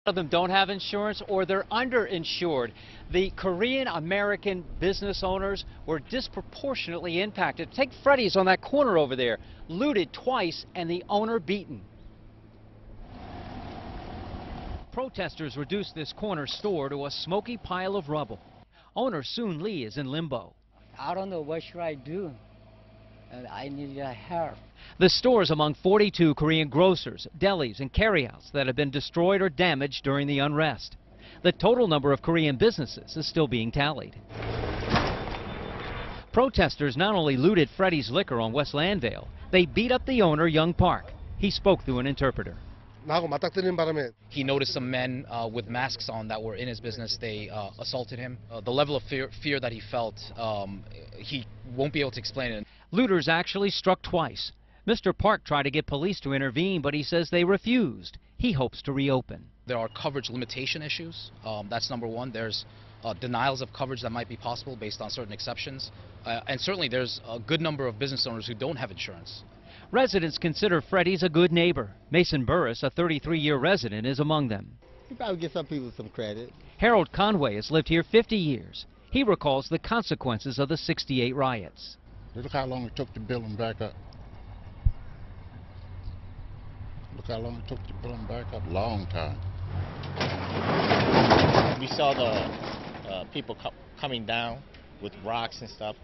Of them don't have insurance or they're underinsured. The Korean American business owners were disproportionately impacted. Take Freddy's on that corner over there, looted twice and the owner beaten. Protesters reduced this corner store to a smoky pile of rubble. Owner Soon Lee is in limbo. I don't know what should I do. I need help. The store is among 42 Korean grocers, delis, and carryouts that have been destroyed or damaged during the unrest. The total number of Korean businesses is still being tallied. Protesters not only looted Freddy's Liquor on West Landvale, they beat up the owner, Young Park. He spoke through an interpreter. He noticed some men with masks on that were in his business. They assaulted him. The level of fear that he felt, he won't be able to explain it. Looters actually struck twice. Mr. Park tried to get police to intervene, but he says they refused. He hopes to reopen. There are coverage limitation issues. That's number one. There's denials of coverage that might be possible based on certain exceptions. And certainly there's a good number of business owners who don't have insurance. Residents consider Freddy's a good neighbor. Mason Burris, a 33-year resident, is among them. You probably give some people some credit. Harold Conway has lived here 50 years. He recalls the consequences of the '68 riots. Look how long it took to build them back up. Look how long it took to build them back up. Long time. We saw the people coming down with rocks and stuff.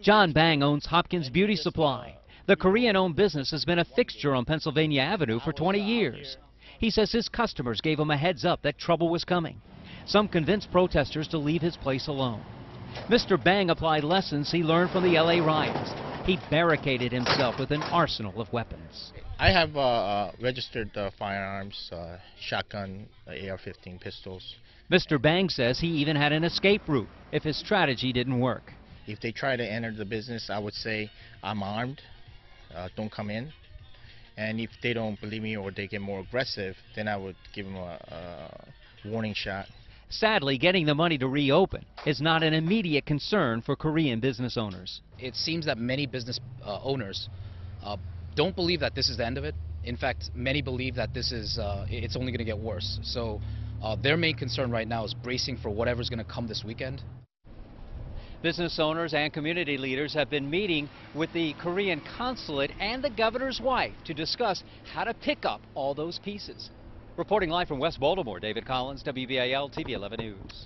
John Bang owns Hopkins Beauty Supply. The Korean-owned business has been a fixture on Pennsylvania Avenue for 20 years. He says his customers gave him a heads up that trouble was coming. Some convinced protesters to leave his place alone. Mr. Bang applied lessons he learned from the LA riots. He barricaded himself with an arsenal of weapons. I have registered firearms, shotgun, AR-15 pistols. Mr. Bang says he even had an escape route if his strategy didn't work. If they try to enter the business, I would say, I'm armed, don't come in. And if they don't believe me or they get more aggressive, then I would give them a warning shot. Sadly, getting the money to reopen is not an immediate concern for Korean business owners. It seems that many business owners don't believe that this is the end of it. In fact, many believe that this is it's only going to get worse. So their main concern right now is bracing for whatever's going to come this weekend. Business owners and community leaders have been meeting with the Korean consulate and the governor's wife to discuss how to pick up all those pieces. Reporting live from West Baltimore, David Collins, WBAL TV 11 News.